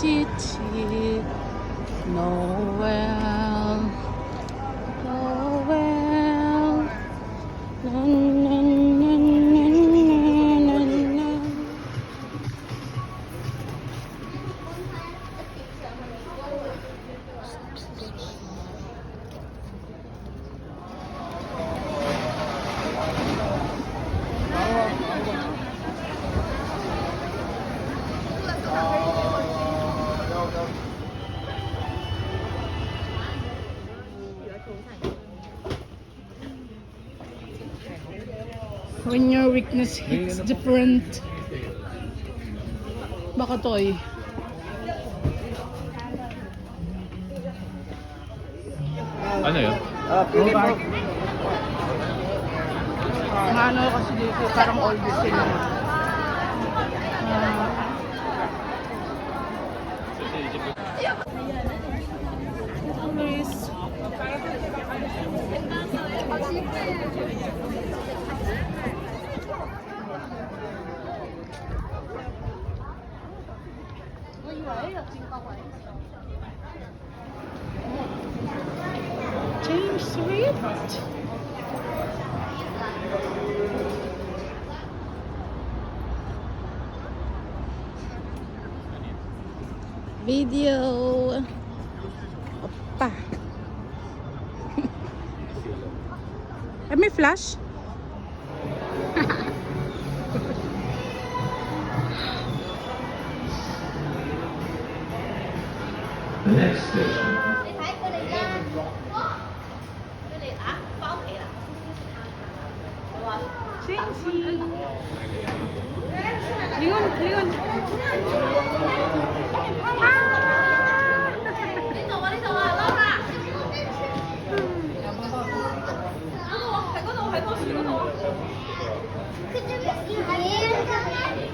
city. Noel, Noel, na, na, na, na, na, na. When your weakness hits different. Baka toy. Ano yun? Pili po. Ang ano kasi dito, parang old sila. Please. James Swift. Video. Opa. May flash? The next station. Lingon, lingon. Could you